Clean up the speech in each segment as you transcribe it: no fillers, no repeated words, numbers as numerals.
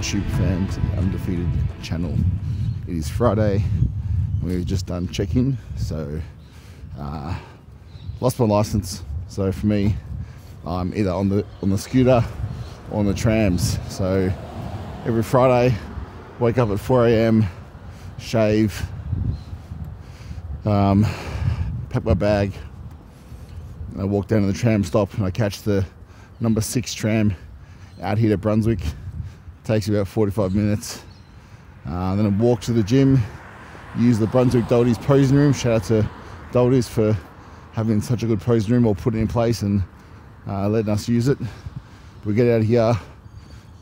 YouTube fam to the Undefeated channel. It is Friday. We've just done check-in, so lost my license. So for me, I'm either on the scooter or on the trams. So every Friday, wake up at 4 AM, shave, pack my bag, and I walk down to the tram stop and I catch the number 6 tram out here to Brunswick. Takes about 45 minutes. Then I walk to the gym, use the Brunswick Dohertys posing room. Shout out to Dohertys for having such a good posing room, or putting it in place and letting us use it. We get out of here.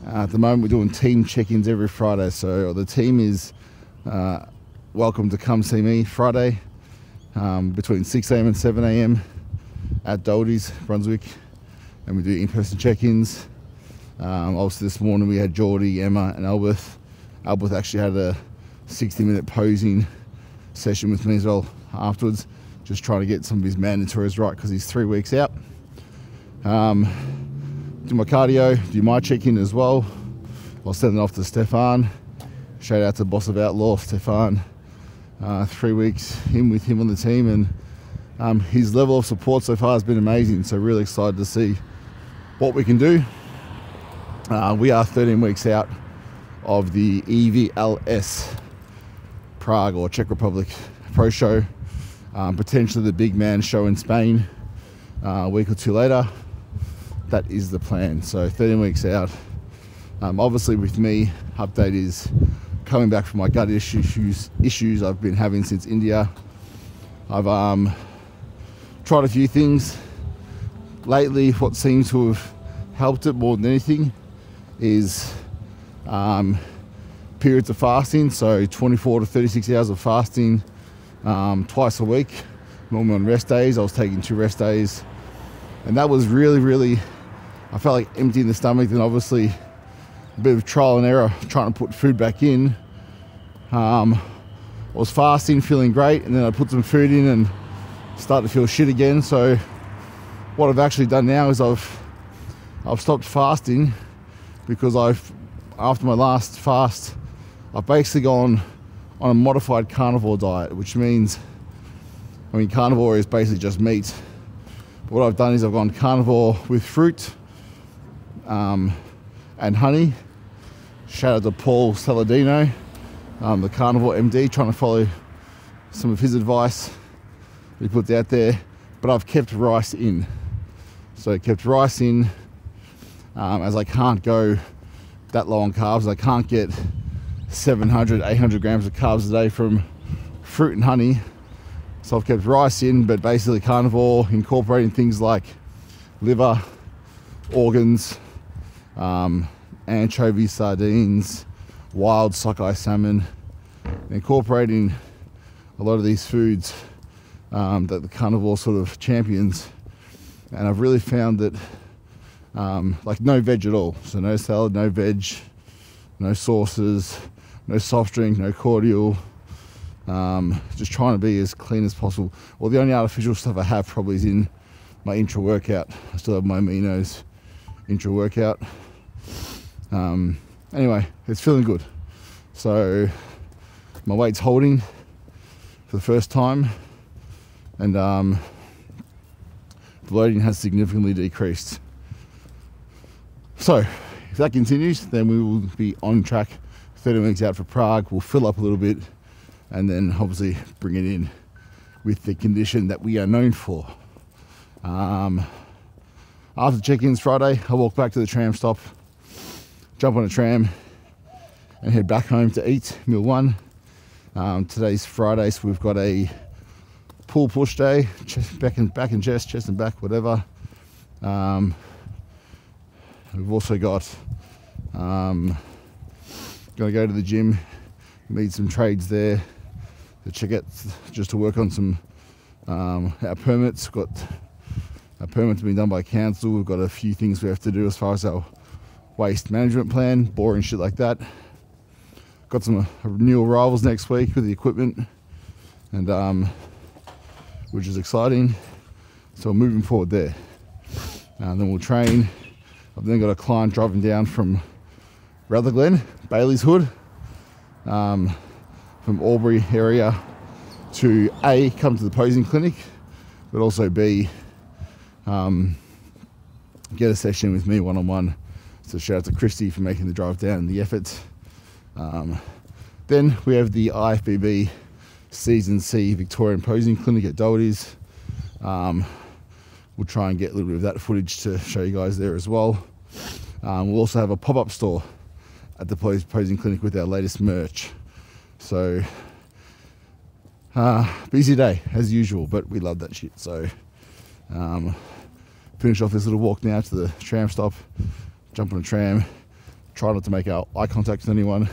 At the moment, we're doing team check-ins every Friday. So the team is welcome to come see me Friday between 6 AM and 7 AM at Dohertys, Brunswick. And we do in-person check-ins. Obviously this morning we had Geordie, Emma and Albert. Albert actually had a 60-minute posing session with me as well afterwards, just trying to get some of his mandatories right because he's 3 weeks out. Do my cardio, do my check-in as well. I'll send it off to Stefan. Shout out to Boss of Outlaw, Stefan. 3 weeks in with him on the team, and his level of support so far has been amazing. So really excited to see what we can do. We are 13 weeks out of the EVLS Prague or Czech Republic Pro Show, potentially the big man show in Spain a week or two later. That is the plan. So 13 weeks out. Obviously with me, update is coming back from my gut issues I've been having since India. I've tried a few things lately. What seems to have helped it more than anything is periods of fasting, so 24 to 36 hours of fasting twice a week. Normally on rest days, I was taking 2 rest days, and that was really, I felt like emptying the stomach. Then obviously a bit of trial and error trying to put food back in. I was fasting, feeling great, and then I put some food in and started to feel shit again. So what I've actually done now is I've stopped fasting, because after my last fast, I've basically gone on a modified carnivore diet, which means, carnivore is basically just meat. But what I've done is I've gone carnivore with fruit and honey. Shout out to Paul Saladino, the carnivore MD, trying to follow some of his advice he puts out there. But I've kept rice in. So I kept rice in, as I can't go that low on carbs. I can't get 700, 800 grams of carbs a day from fruit and honey. So I've kept rice in, but basically carnivore, incorporating things like liver, organs, anchovies, sardines, wild sockeye salmon, incorporating a lot of these foods that the carnivore sort of champions. And I've really found that like no veg at all. So no salad, no veg, no sauces, no soft drink, no cordial. Just trying to be as clean as possible. Well, the only artificial stuff I have probably is in my intra workout. I still have my aminos intra workout. Anyway, it's feeling good. So my weight's holding for the first time, and the bloating has significantly decreased. So if that continues, then we will be on track. 30 weeks out for Prague. We'll fill up a little bit, and then obviously bring it in with the condition that we are known for. After check-ins Friday, I walk back to the tram stop, jump on a tram, and head back home to eat meal 1. Today's Friday, so we've got a pull push day, back and chest and back, whatever. We've also got gonna go to the gym, meet some trades there to check out, just to work on some our permits. Got our permits being done by council. We've got a few things we have to do as far as our waste management plan, boring shit like that. Got some new arrivals next week with the equipment, and which is exciting. So we're moving forward there. And then we'll train. I've then got a client driving down from Rutherglen, Bailey's Hood, from Albury area to A, come to the posing clinic, but also B, get a session with me one-on-one. So shout out to Christy for making the drive down and the effort. Then we have the IFBB Season C Victorian Posing Clinic at Dohertys. We'll try and get a little bit of that footage to show you guys there as well. We'll also have a pop-up store at the posing clinic with our latest merch. So busy day as usual, but we love that shit. So finish off this little walk now to the tram stop, jump on a tram, try not to make eye contact with anyone,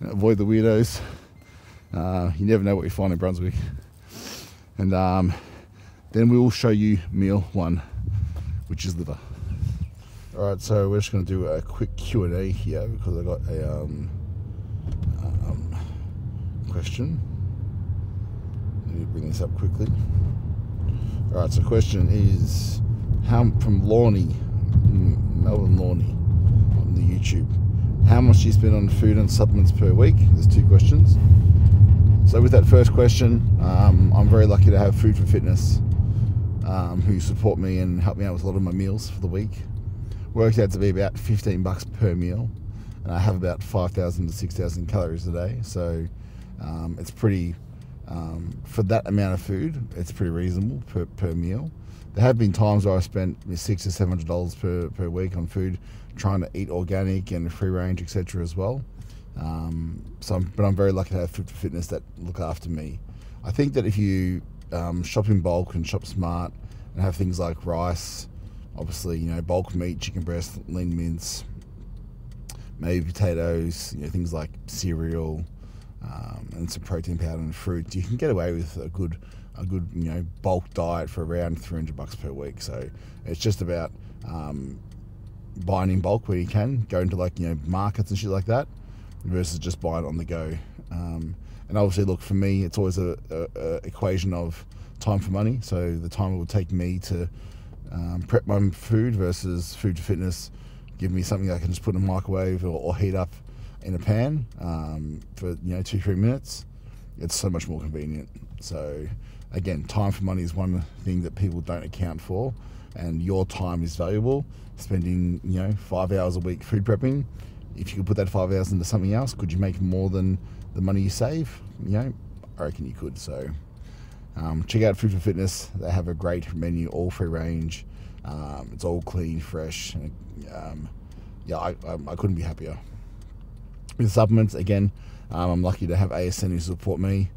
avoid the weirdos. You never know what you find in Brunswick. And then we will show you meal 1, which is liver. Alright, so we're just going to do a quick Q&A here because I got a question. Let me bring this up quickly. Alright, so question is from Lorney, Melbourne Lorney on the YouTube. How much do you spend on food and supplements per week? There's 2 questions. So with that first question, I'm very lucky to have Food for Fitness, who support me and help me out with a lot of my meals for the week. Worked out to be about $15 per meal, and I have about 5,000 to 6,000 calories a day. So it's pretty, for that amount of food, it's pretty reasonable per meal. There have been times where I spent $600 to $700 per week on food, trying to eat organic and free range, etc. as well. But I'm very lucky to have Food for Fitness that look after me. I think that if you shop in bulk and shop smart and have things like rice, obviously, bulk meat, chicken breast, lean mince, maybe potatoes, things like cereal, and some protein powder and fruit, you can get away with a good bulk diet for around $300 per week. So it's just about buying in bulk where you can, going to markets and shit like that, versus just buying on the go. And obviously, look, for me, it's always a equation of time for money. So the time it will take me to prep my food versus Food for Fitness give me something I can just put in a microwave or heat up in a pan for 2-3 minutes. It's so much more convenient. So again, time for money is one thing that people don't account for, and your time is valuable. Spending 5 hours a week food prepping, if you could put that 5 hours into something else, could you make more than the money you save? I reckon you could. So check out Food for Fitness. They have a great menu, all free range. It's all clean, fresh. I couldn't be happier. With supplements, again, I'm lucky to have ASN who support me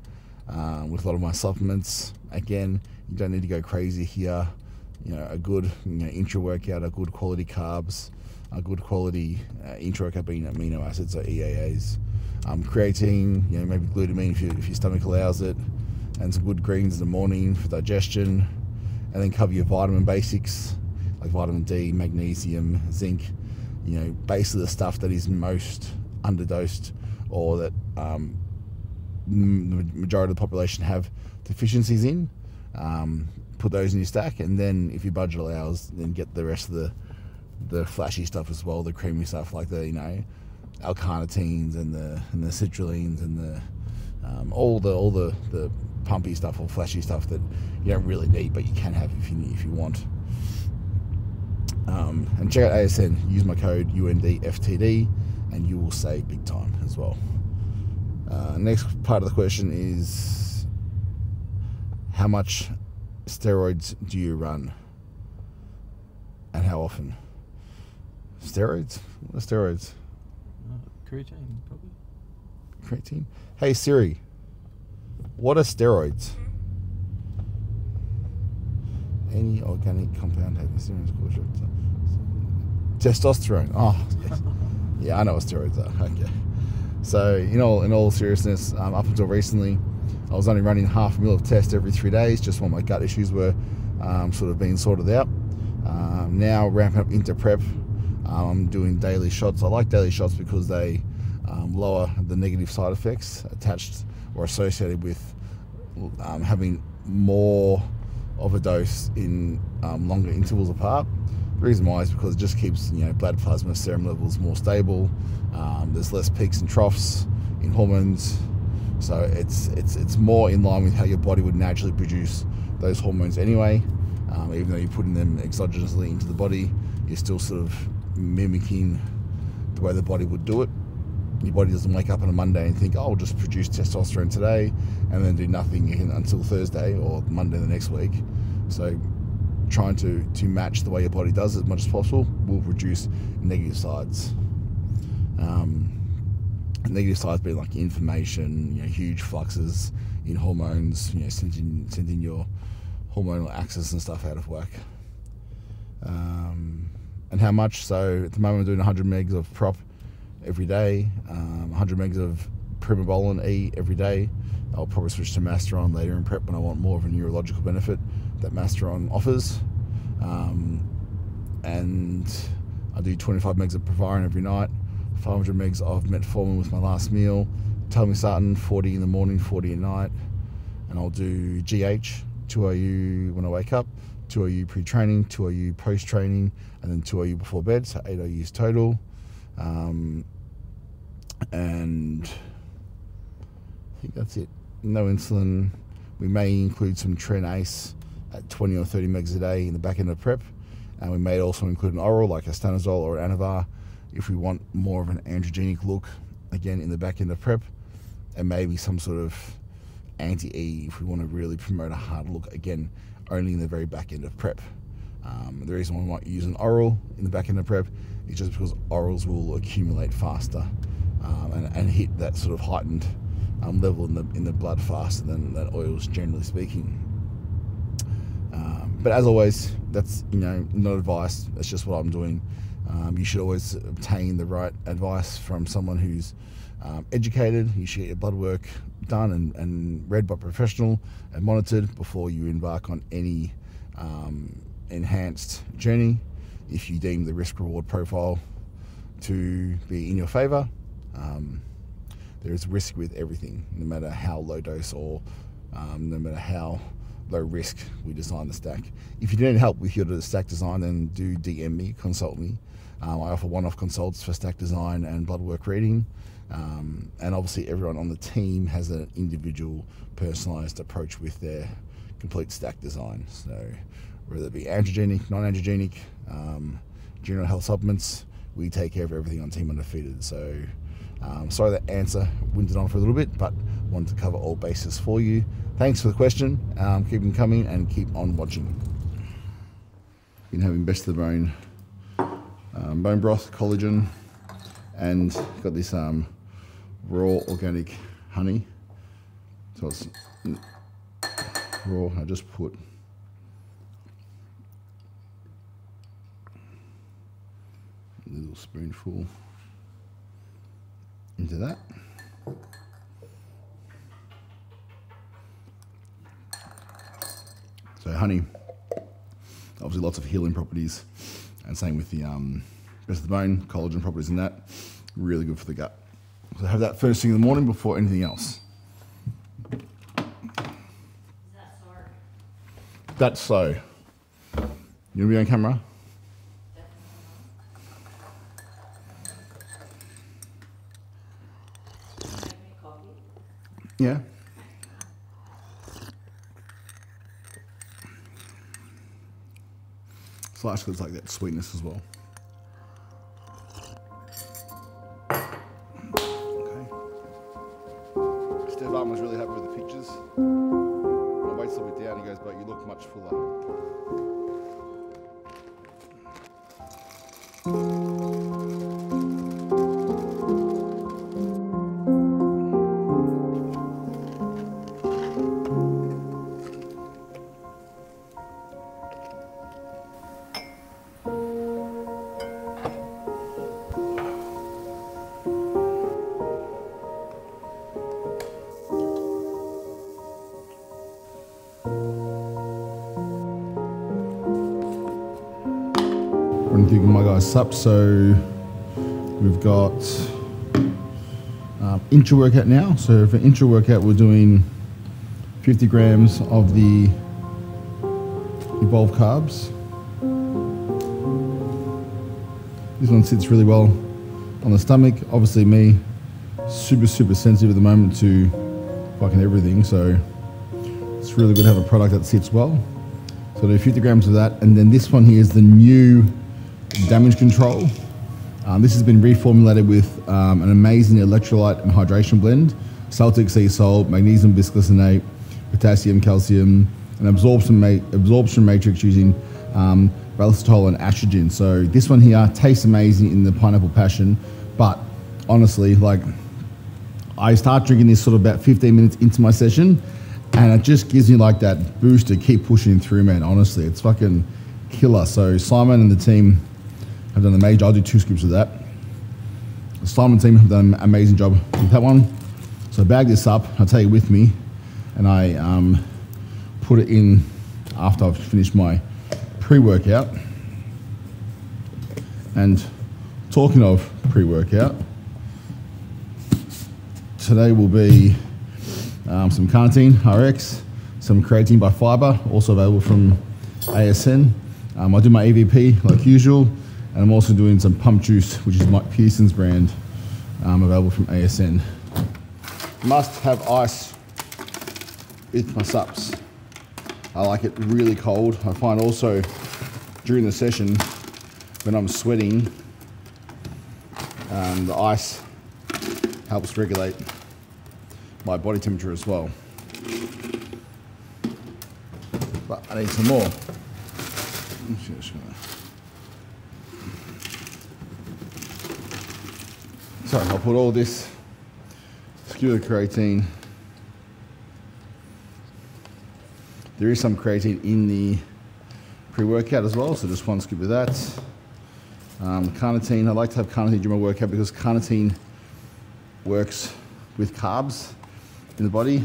with a lot of my supplements. Again, you don't need to go crazy here. A good intra workout, a good quality carbs, a good quality intra workout being amino acids or EAAs. Creatine, maybe glutamine if your stomach allows it, and some good greens in the morning for digestion, and then cover your vitamin basics like vitamin D, magnesium, zinc. Basically the stuff that is most underdosed, or that the majority of the population have deficiencies in. Put those in your stack, and then if your budget allows, then get the rest of the flashy stuff as well, the creamy stuff like the L-carnitines and the citrulline and the all the pumpy stuff or flashy stuff that you don't really need, but you can have if you want. And check out ASN. Use my code UNDFTD, and you will save big time as well. Next part of the question is, how much steroids do you run, and how often? Steroids? What are steroids? Creatine, probably. Creatine? Hey Siri, what are steroids? Any organic compound having testosterone. Oh, yes. Yeah, I know what steroids are. Okay. So, in all seriousness, up until recently, I was only running half a mil of test every 3 days, just while my gut issues were sort of being sorted out. Now, ramping up into prep, I'm doing daily shots. I like daily shots because they lower the negative side effects attached or associated with having more of a dose in longer intervals apart. The reason why is because it just keeps blood plasma serum levels more stable. There's less peaks and troughs in hormones, so it's more in line with how your body would naturally produce those hormones anyway. Even though you're putting them exogenously into the body, you're still sort of mimicking the way the body would do it. Your body doesn't wake up on a Monday and think, oh, I'll just produce testosterone today and then do nothing until Thursday or Monday the next week. So trying to match the way your body does as much as possible will reduce negative sides. Negative sides being like inflammation, huge fluxes in hormones, sending your hormonal axis and stuff out of whack. And how much? So at the moment I'm doing 100 megs of prop every day, 100 megs of primobolan E every day. I'll probably switch to Masteron later in prep when I want more of a neurological benefit that Masteron offers. And I do 25 megs of Proviron every night, 500 megs of metformin with my last meal, telmisartan 40 in the morning, 40 at night, and I'll do GH 2IU when I wake up, 2IU pre-training, 2IU post-training, and then 2IU before bed, so 8 IUs total. And I think that's it. No insulin. We may include some Tren Ace at 20 or 30 megs a day in the back end of prep, and we may also include an oral like a stanozol or Anavar if we want more of an androgenic look again in the back end of prep, and maybe some sort of anti-E if we want to really promote a hard look again only in the very back end of prep. The reason why we might use an oral in the back end of prep is just because orals will accumulate faster and hit that sort of heightened level in the blood faster than oils, generally speaking. But as always, that's not advice. That's just what I'm doing. You should always obtain the right advice from someone who's educated. You should get your blood work done and read by a professional and monitored before you embark on any enhanced journey. If you deem the risk-reward profile to be in your favor, there is risk with everything, no matter how low dose or no matter how low risk we design the stack. If you need help with your stack design, then do DM me, consult me. I offer one-off consults for stack design and blood work reading. And obviously everyone on the team has an individual personalized approach with their complete stack design. So whether it be androgenic, non-androgenic, general health supplements, we take care of everything on Team Undefeated. So sorry that answer winded on for a little bit, but wanted to cover all bases for you. Thanks for the question. Keep them coming and keep on watching. Been having best of the bone, bone broth, collagen, and got this raw organic honey. So it's raw. I just put a little spoonful into that. So honey, obviously lots of healing properties, and same with the best of the bone, collagen properties in that, really good for the gut. So have that first thing in the morning before anything else. Is that sore? That's so. You want to be on camera? Yeah. Slash because like that sweetness as well. Okay. Steve Arm was really happy with the pictures. My weight's a little bit down. He goes, but you look much fuller. What do you think of my guys' sup? So we've got intra workout now. So for intra workout, we're doing 50 grams of the evolved carbs, This one sits really well on the stomach. Obviously me, super sensitive at the moment to fucking everything, so it's really good to have a product that sits well. So I'll do 50 grams of that, and then this one here is the new damage control. This has been reformulated with an amazing electrolyte and hydration blend, Celtic sea salt, magnesium bisglycinate, potassium, calcium, and absorption matrix using maltitol and estrogen. So this one here tastes amazing in the pineapple passion, but honestly, like, I start drinking this sort of about 15 minutes into my session, and it just gives me like that boost to keep pushing through, man. Honestly, it's fucking killer. So Simon and the team have done an amazing job. I'll do 2 scoops of that. The Simon team have done an amazing job with that one. So I bag this up, I take it with me, and I put it in after I've finished my pre-workout. And talking of pre-workout, today will be some carnitine RX, some creatine by Fiber, also available from ASN. I do my EVP like usual, and I'm also doing some pump juice, which is Mike Pearson's brand, available from ASN. Must have ice with my sups. I like it really cold. I find also during the session when I'm sweating, the ice helps regulate my body temperature as well. But I need some more. So I'll put all this skewer of creatine. There is some creatine in the pre-workout as well, so just 1 scoop of that. Carnitine, I like to have carnitine during my workout because carnitine works with carbs in the body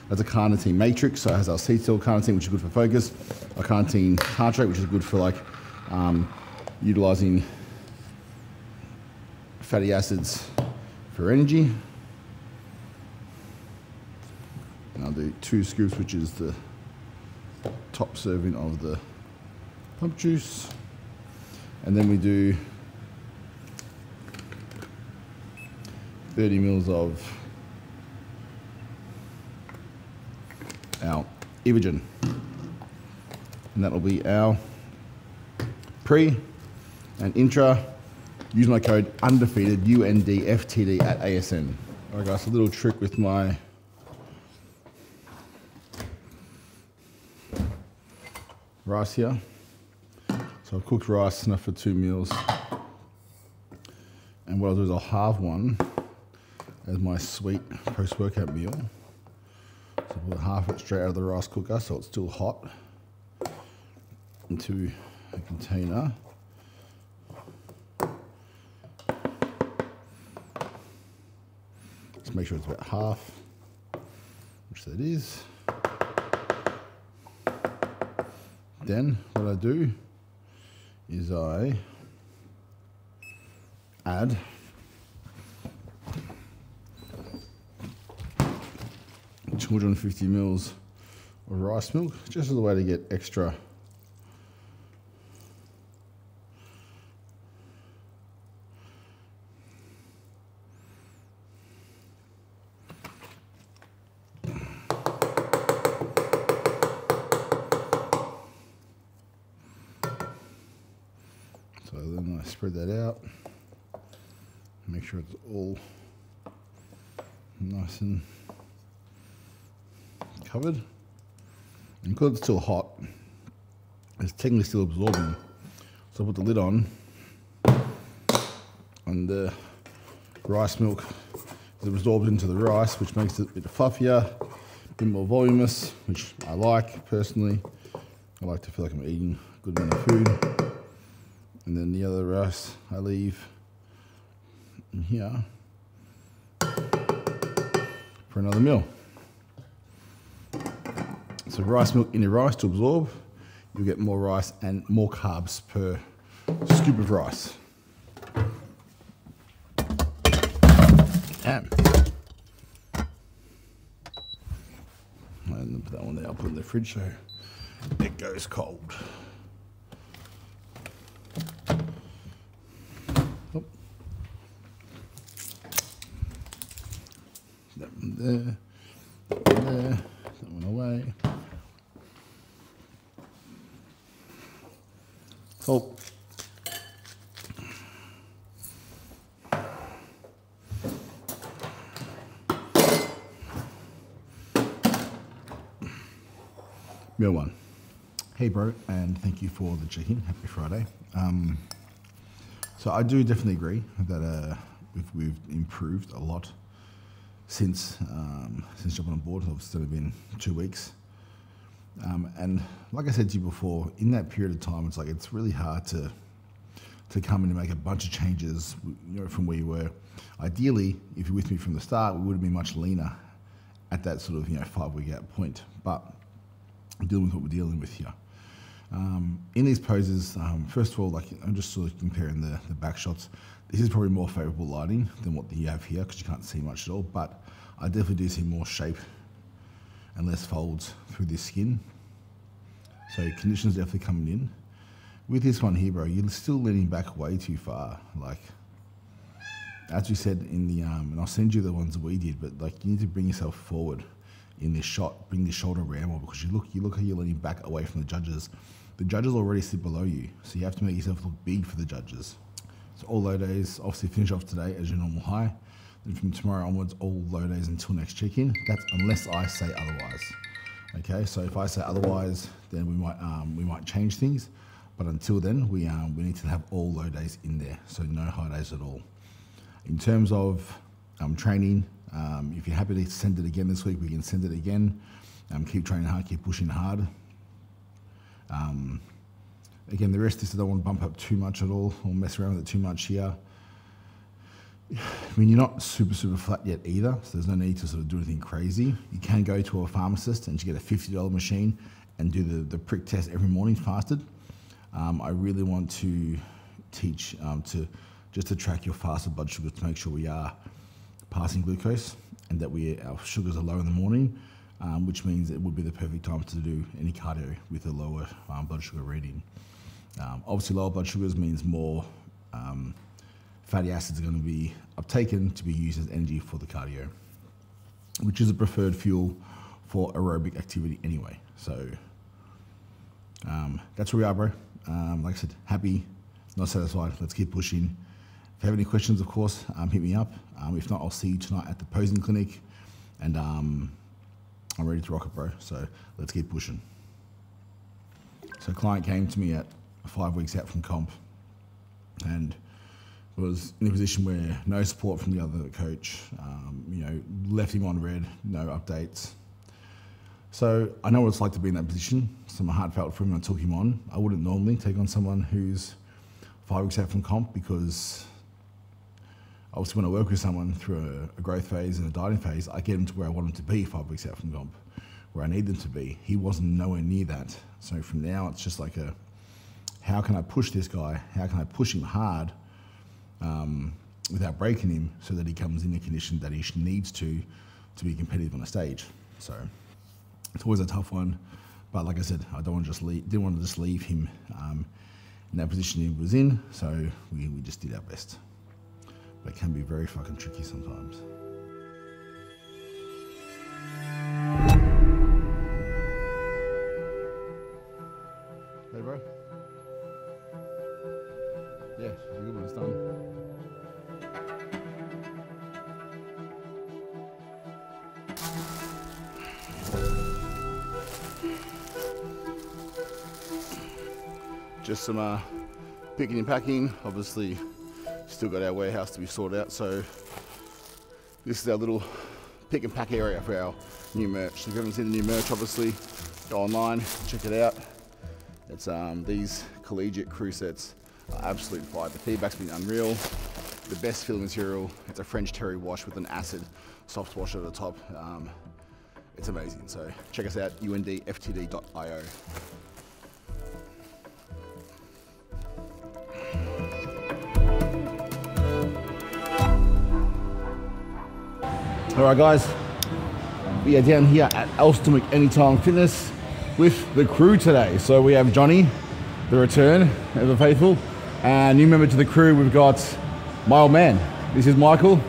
as a carnitine matrix. So it has our acetyl carnitine, which is good for focus, a carnitine tartrate, which is good for like utilizing fatty acids for energy. And I'll do 2 scoops, which is the top serving of the pump juice. And then we do 30 mils of our Evogen. And that'll be our pre and intra. Use my code UNDEFEATED, UNDFTD at ASN. All right guys, a little trick with my rice here. So I've cooked rice enough for 2 meals. And what I'll do is I'll halve one as my sweet post-workout meal. So I'll put half of it straight out of the rice cooker so it's still hot into a container. Just make sure it's about half, which that is. Then what I do is I add $250 mils of rice milk, just as a way to get extra So then I spread that out, make sure it's all nice and covered. And because it's still hot, it's technically still absorbing. So I put the lid on, and the rice milk is absorbed into the rice, which makes it a bit fluffier, a bit more voluminous, which I like personally. I like to feel like I'm eating a good amount of food. And then the other rice I leave in here for another meal. So rice milk in your rice to absorb, you'll get more rice and more carbs per scoop of rice. And put that one there, I'll put it in the fridge so it goes cold. That one there. That one there. That one away. Cool. Real one. Hey bro, and thank you for the check-in. Happy Friday. So I do definitely agree that we've improved a lot since jumping on board. It's only been 2 weeks, and like I said to you before, in that period of time, it's like it's really hard to come in and make a bunch of changes, you know, from where you were. Ideally, if you're with me from the start, we would have been much leaner at that sort of 5-week out point, but dealing with what we're dealing with here. In these poses, first of all, like I'm just sort of comparing the back shots. This is probably more favourable lighting than what you have here because you can't see much at all, but I definitely do see more shape and less folds through this skin. So conditions definitely coming in. With this one here, bro, you're still leaning back way too far. Like, as we said in the, and I'll send you the ones that we did, but like you need to bring yourself forward in this shot, bring the shoulder around more because you look how you're leaning back away from the judges. The judges already sit below you, so you have to make yourself look big for the judges. So all low days, obviously finish off today as your normal high. Then from tomorrow onwards, all low days until next check-in. That's unless I say otherwise. Okay, so if I say otherwise, then we might change things. But until then, we need to have all low days in there, so no high days at all. In terms of training, if you're happy to send it again this week, we can send it again. Keep training hard, keep pushing hard. Again, the rest of this I don't want to bump up too much at all or mess around with it too much here. I mean, you're not super flat yet either, so there's no need to sort of do anything crazy. You can go to a pharmacist and you get a $50 machine and do the prick test every morning fasted. I really want to teach to track your fasted blood sugar to make sure we are passing glucose and that our sugars are low in the morning, which means it would be the perfect time to do any cardio with a lower blood sugar reading. Obviously, lower blood sugars means more fatty acids are going to be uptaken to be used as energy for the cardio, which is a preferred fuel for aerobic activity anyway. So that's where we are, bro. Like I said, happy, not satisfied. Let's keep pushing. If you have any questions, of course, hit me up. If not, I'll see you tonight at the posing clinic, and I'm ready to rock it, bro. So let's keep pushing. So a client came to me at 5 weeks out from comp and was in a position where no support from the other coach, left him on red, no updates. So I know what it's like to be in that position, so my heart felt for him and I took him on. I wouldn't normally take on someone who's 5 weeks out from comp because obviously when I work with someone through a growth phase and a dieting phase, I get them to where I want them to be 5 weeks out from comp, where I need them to be. He wasn't nowhere near that. So from now, it's just like how can I push this guy? How can I push him hard without breaking him so that he comes in a condition that he needs to be competitive on a stage? So it's always a tough one. But like I said, I didn't want to just leave him in that position he was in. So we just did our best. But it can be very fucking tricky sometimes. Hey, bro. Yeah, it's a good one. It's done. Just some picking and packing. Obviously, still got our warehouse to be sorted out. So this is our little pick and pack area for our new merch. So if you haven't seen the new merch, obviously go online, check it out. It's these collegiate crew sets are absolute fire. The feedback's been unreal. The best feel material. It's a French terry wash with an acid soft wash at the top. It's amazing. So check us out, UNDFTD.io. All right, guys, we are down here at Elsternwick Anytime Fitness with the crew today. So we have Johnny, the return, ever faithful, and new member to the crew, we've got my old man. This is Michael.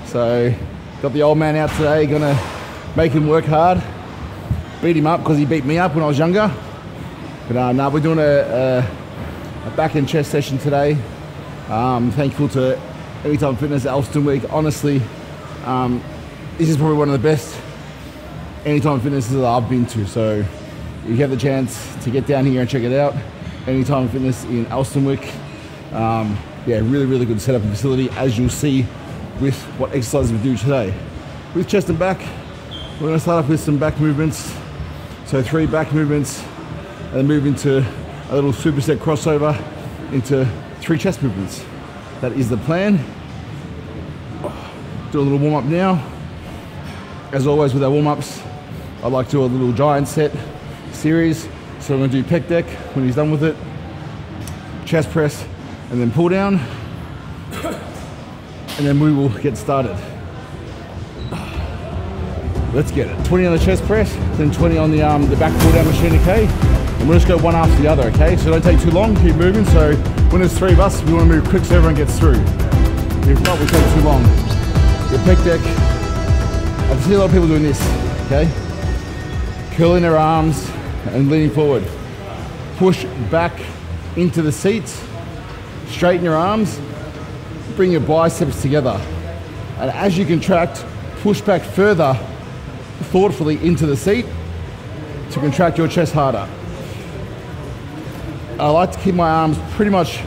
So Got the old man out today, gonna make him work hard. Beat him up because he beat me up when I was younger. But no, we're doing a back and chest session today. Thankful to Anytime Fitness Elsternwick. Honestly, this is probably one of the best Anytime Fitnesses that I've been to. So if you have the chance to get down here and check it out, Anytime Fitness in Elsternwick. Yeah, really good setup and facility, as you'll see with what exercises we do today. With chest and back, we're gonna start off with some back movements. So 3 back movements, and then move into a little superset crossover into 3 chest movements. That is the plan. Do a little warm up now. As always with our warm ups, I like to do a little giant set series. So I'm gonna do pec deck when he's done with it, chest press, and then pull down, and then we will get started. Let's get it. 20 on the chest press, then 20 on the back pull down machine, okay? And we'll just go one after the other, okay? So don't take too long, keep moving. So when there's 3 of us, we want to move quick so everyone gets through. If not, we take too long. Your pec deck, I see a lot of people doing this, okay? Curling their arms and leaning forward. Push back into the seats, straighten your arms, bring your biceps together. And as you contract, push back further, thoughtfully into the seat to contract your chest harder. I like to keep my arms pretty much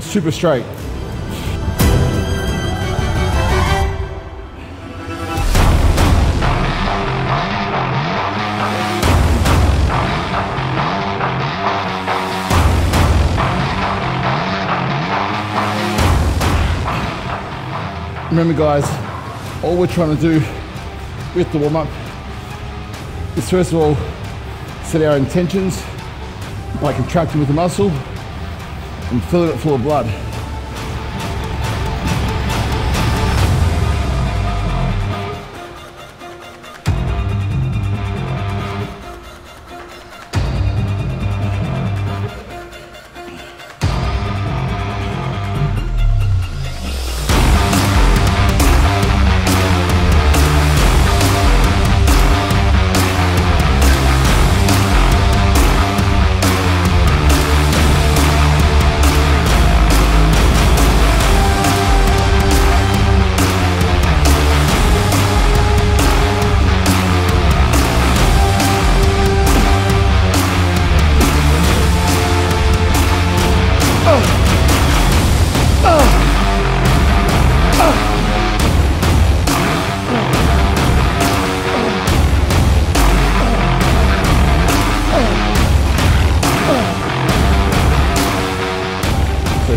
super straight. Remember guys, all we're trying to do with the warm-up is first of all set our intentions by contracting with the muscle and filling it full of blood.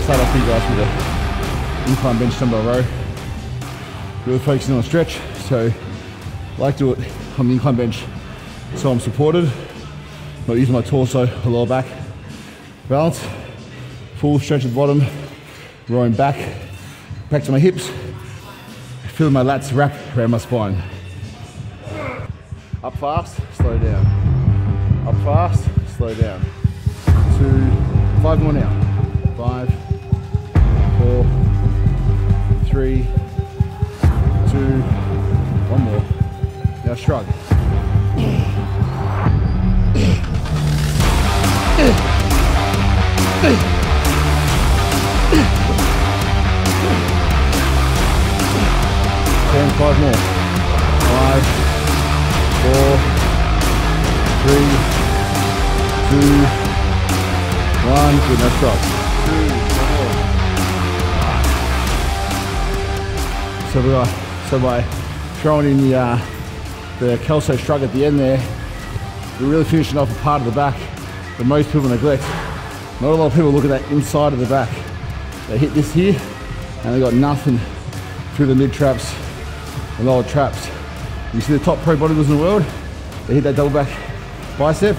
Start off, you guys, with an incline bench dumbbell row. Really focusing on a stretch, so I like to do it on the incline bench so I'm supported, not using my torso or lower back. Balance, full stretch at the bottom, rowing back to my hips, feeling my lats wrap around my spine. Up fast, slow down. Up fast, slow down. 2, 5 more now. 5, 4, 3, 2, 1 more. Now shrug. 5 more. 5, 4, 3, 2, 1. Good, now shrug. 2, 4. So by throwing in the Kelso shrug at the end there, we're really finishing off a part of the back that most people neglect. Not a lot of people look at that inside of the back. They hit this here and they got nothing through the mid traps and lower traps. You see the top pro bodybuilders in the world, they hit that double back bicep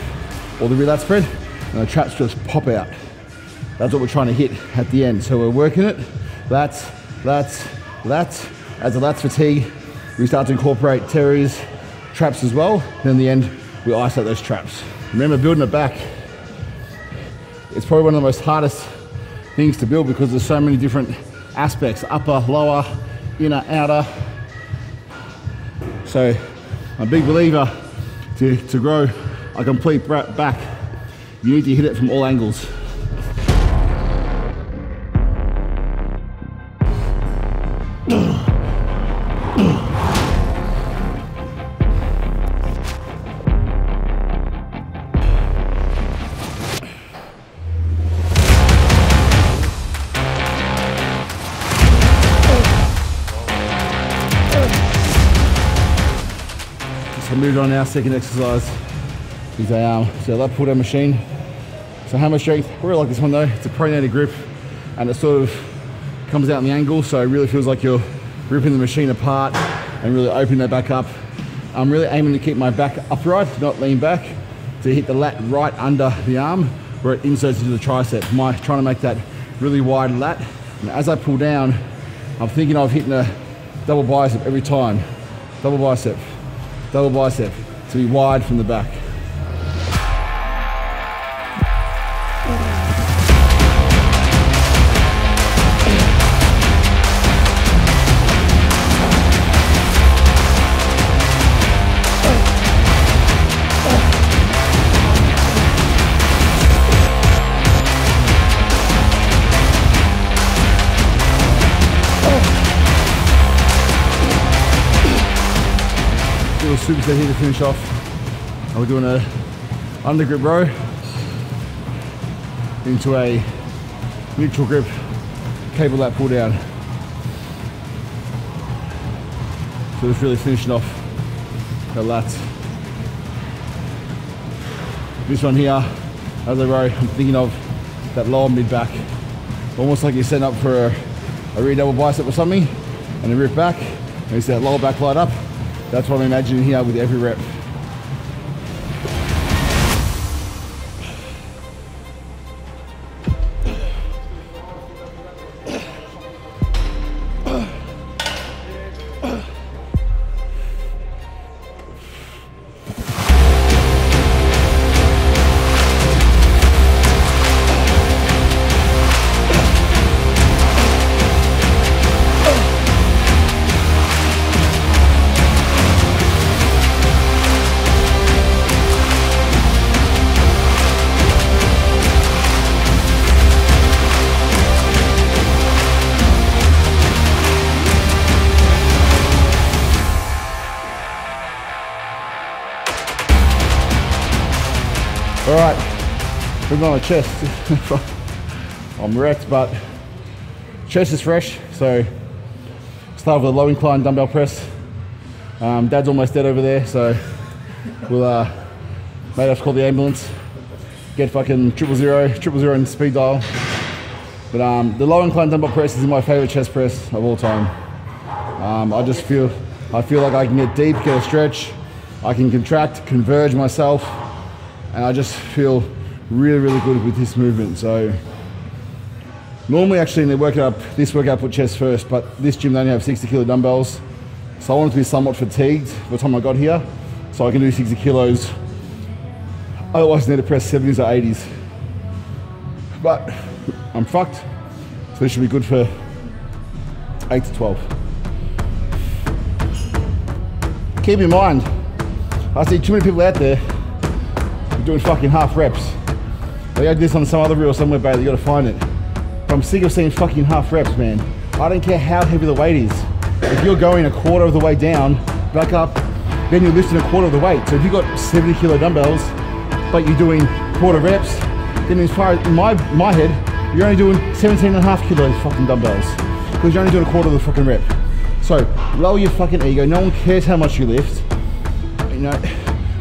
or the rear lat spread and the traps just pop out. That's what we're trying to hit at the end. So we're working it, lats, lats, lats. As the lats fatigue, we start to incorporate teres, traps as well. And in the end, we isolate those traps. Remember, building it back, it's probably one of the most hardest things to build because there's so many different aspects, upper, lower, inner, outer. So I'm a big believer to grow a complete back, you need to hit it from all angles. So moved on now, second exercise is a lat pull down machine. So hammer strength, I really like this one though. It's a pronated grip and it sort of comes out in the angle, so it really feels like you're ripping the machine apart and really opening that back up. I'm really aiming to keep my back upright, not lean back, to hit the lat right under the arm where it inserts into the tricep. I'm trying to make that really wide lat. And as I pull down, I'm thinking of hitting a double bicep every time. Double bicep to be wide from the back. Superset here to finish off. We're doing a under grip row into a neutral grip cable lat pull down. So just really finishing off the lats. This one here, as I row, I'm thinking of that lower mid back, almost like you're setting up for a rear double bicep or something, and a rip back, and you see that lower back light up. That's what I'm imagining here with every rep. All right, moving on to chest. I'm wrecked, but chest is fresh. So start with a low incline dumbbell press. Dad's almost dead over there, so we'll mate have to call the ambulance. Get fucking 000 and speed dial. But the low incline dumbbell press is my favorite chest press of all time. I feel like I can get deep, get a stretch, I can contract, converge myself. And I just feel really, really good with this movement. So normally actually in this workout I put chest first, but this gym they only have 60 kilo dumbbells. So I wanted to be somewhat fatigued by the time I got here, so I can do 60 kilos. Otherwise I need to press 70s or 80s. But I'm fucked, so this should be good for 8 to 12. Keep in mind, I see too many people out there doing fucking half reps. Like I did this on some other reel somewhere, babe, you gotta find it. But I'm sick of seeing fucking half reps, man. I don't care how heavy the weight is. If you're going a quarter of the way down, back up, then you're lifting a quarter of the weight. So if you've got 70 kilo dumbbells, but you're doing quarter reps, then as far as in my head, you're only doing 17.5 kilos fucking dumbbells. Because you're only doing a quarter of the fucking rep. So lower your fucking ego, no one cares how much you lift. You know,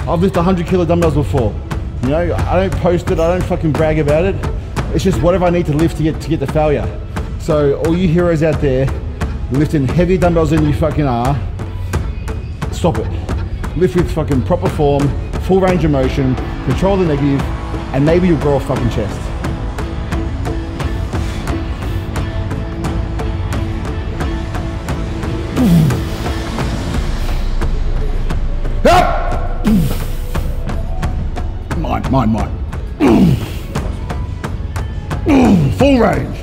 I've lifted 100 kilo dumbbells before. You know, I don't post it, I don't fucking brag about it. It's just whatever I need to lift to get the failure. So all you heroes out there lifting heavier dumbbells than you fucking are, stop it. Lift with fucking proper form, full range of motion, control the negative, and maybe you'll grow a fucking chest. Mine. Full range.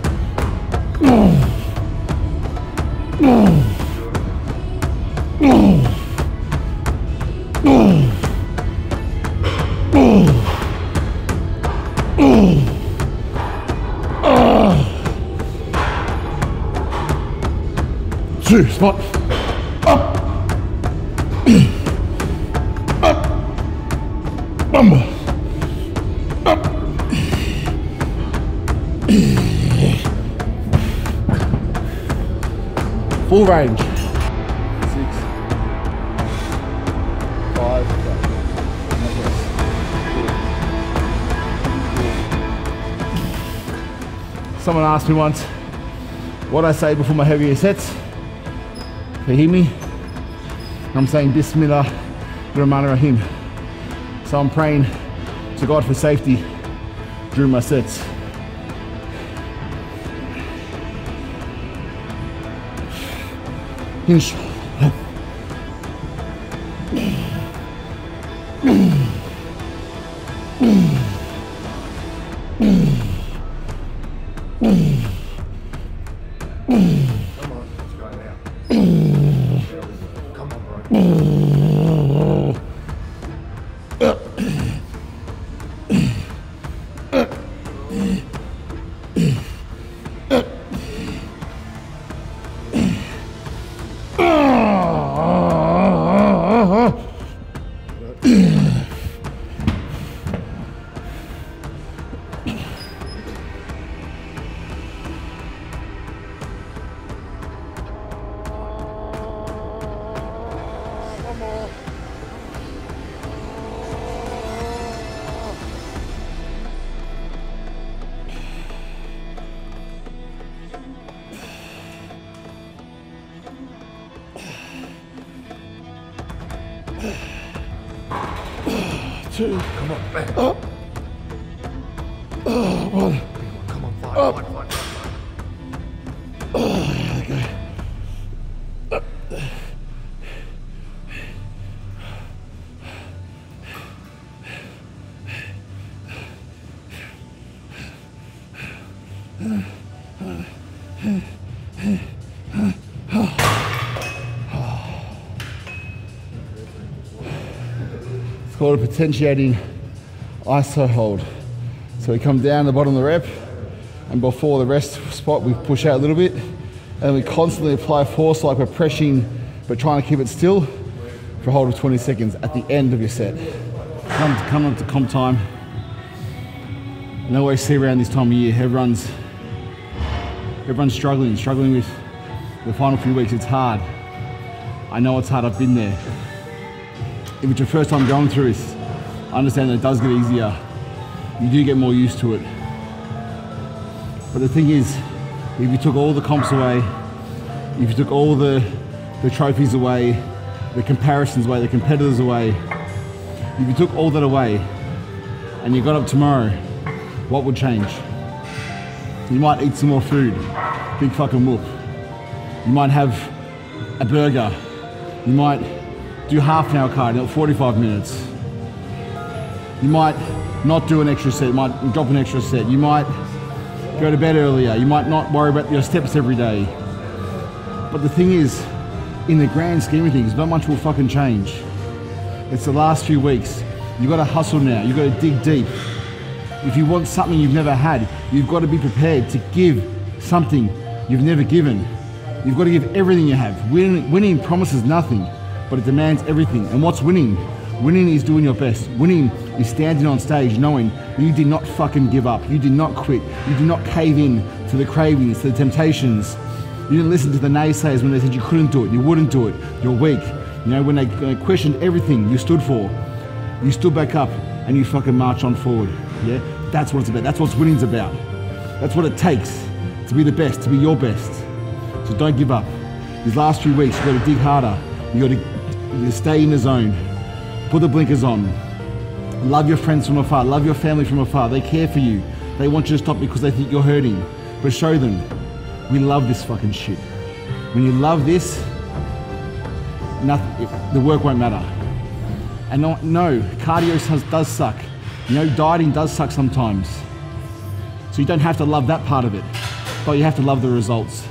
2, spot. Up. Up. Bumble. Up. Full range. 6, 5, Someone asked me once what I say before my heavier sets. They hear me. I'm saying Bismillah Rahman Rahim. So I'm praying to God for safety during my sets. Inshallah. Two. Come on, bang. Up. One. Come on, five. Up. One. Okay. Up. It's called a potentiating ISO hold. So we come down the bottom of the rep, and before the rest spot we push out a little bit, and we constantly apply force like we're pressing but trying to keep it still for a hold of 20 seconds at the end of your set. Come up to comp time. And I always see around this time of year, everyone's struggling with the final few weeks. It's hard. I know it's hard, I've been there. If it's your first time going through this, I understand that it does get easier. You do get more used to it. But the thing is, if you took all the comps away, if you took all the trophies away, the comparisons away, the competitors away, if you took all that away and you got up tomorrow, what would change? You might eat some more food, big fucking whoop. You might have a burger. You might do half an hour cardio, not 45 minutes. You might not do an extra set, you might drop an extra set. You might go to bed earlier. You might not worry about your steps every day. But the thing is, in the grand scheme of things, not much will fucking change. It's the last few weeks. You've got to hustle now, you've got to dig deep. If you want something you've never had, you've got to be prepared to give something you've never given. You've got to give everything you have. Winning promises nothing, but it demands everything. And what's winning? Winning is doing your best. Winning is standing on stage knowing you did not fucking give up. You did not quit. You did not cave in to the cravings, to the temptations. You didn't listen to the naysayers when they said you couldn't do it, you wouldn't do it, you're weak. You know, when they questioned everything you stood for, you stood back up and you fucking march on forward. Yeah, that's what it's about. That's what winning's about. That's what it takes to be the best, to be your best. So don't give up. These last few weeks, you've got to dig harder. You got to stay in the zone. Put the blinkers on. Love your friends from afar. Love your family from afar. They care for you. They want you to stop because they think you're hurting. But show them, we love this fucking shit. When you love this, nothing, the work won't matter. And no, cardio does suck. You know, dieting does suck sometimes. So you don't have to love that part of it, but you have to love the results.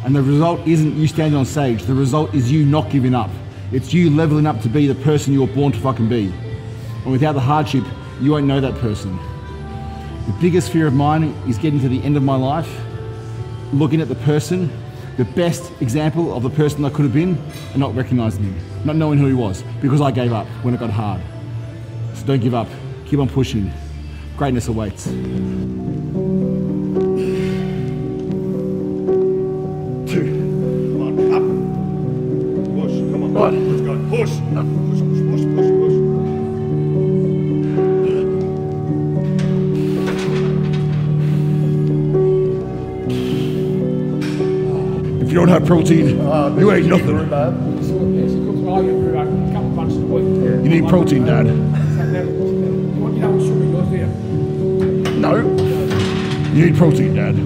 And the result isn't you standing on stage. The result is you not giving up. It's you leveling up to be the person you were born to fucking be. And without the hardship, you won't know that person. The biggest fear of mine is getting to the end of my life, looking at the person the best example of the person I could have been and not recognizing him, not knowing who he was, because I gave up when it got hard. So don't give up, keep on pushing. Greatness awaits. 2. Come on, up. Push, come on. Right. Let's go. Push. Up. Push, push, push, push, push. If you don't have protein, you ain't nothing. She cooks well, I get through a couple of bunches a week. You need protein, Dad. You know what sugar yours there? No. You need protein, Dad. I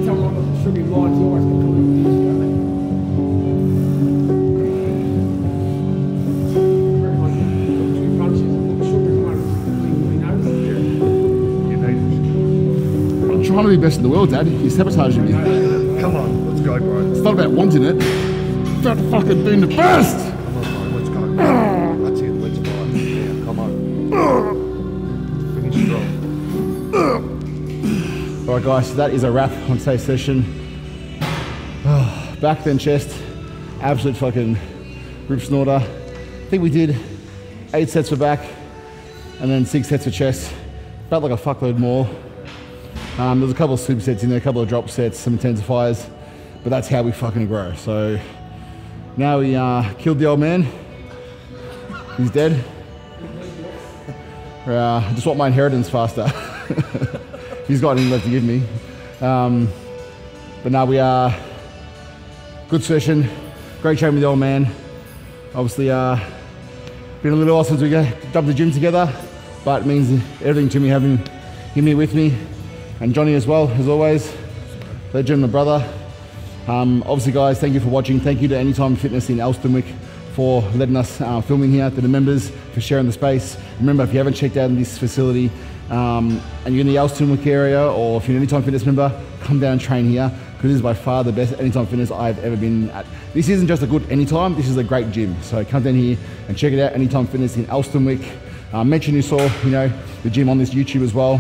tell my mum the sugar lines always got coming up years ago. Very much. 2 bunches and put the sugar in one. You need I'm trying to be best in the world, Dad. You're sabotaging me. it. Come on, let's go, bro. It's not about wanting it. It's about fucking being the best. Come on, bro, let's go. That's it, let's go. Yeah, come on. Finish strong. Alright guys, so that is a wrap on today's session. Back then chest, absolute fucking rip snorter. I think we did 8 sets for back and then 6 sets for chest. Felt like a fuckload more. There's a couple of supersets in there, a couple of drop sets, some intensifiers, but that's how we fucking grow. So now we killed the old man. He's dead. I just want my inheritance faster. He's got anything left to give me. But now we are good session, great training with the old man. Obviously, been a little while since we jumped the gym together, but it means everything to me having him here with me, and Johnny as well, as always. Legend, my brother. Obviously, guys, thank you for watching. Thank you to Anytime Fitness in Elsternwick for letting us filming here, to the members for sharing the space. Remember, if you haven't checked out this facility and you're in the Elsternwick area, or if you're an Anytime Fitness member, come down and train here, because this is by far the best Anytime Fitness I've ever been at. This isn't just a good Anytime, this is a great gym. So come down here and check it out, Anytime Fitness in Elsternwick. Mention you saw, the gym on this YouTube as well.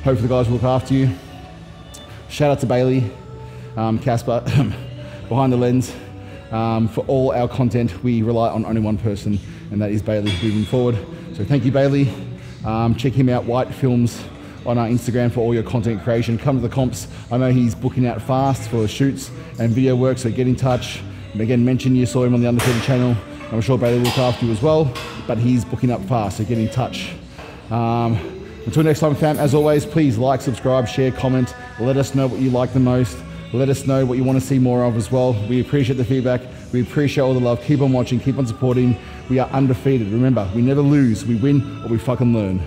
Hopefully the guys will look after you. Shout out to Bailey, Casper, behind the lens. For all our content, we rely on only one person, and that is Bailey moving forward. So thank you, Bailey. Check him out, White Films, on our Instagram for all your content creation. Come to the comps. I know he's booking out fast for shoots and video work, so get in touch. And again, mention you saw him on the Undefeated channel. I'm sure Bailey will look after you as well, but he's booking up fast, so get in touch. Until next time, fam, as always, please like, subscribe, share, comment. Let us know what you like the most. Let us know what you want to see more of as well. We appreciate the feedback. We appreciate all the love. Keep on watching, keep on supporting. We are undefeated. Remember, we never lose. We win or we fucking learn.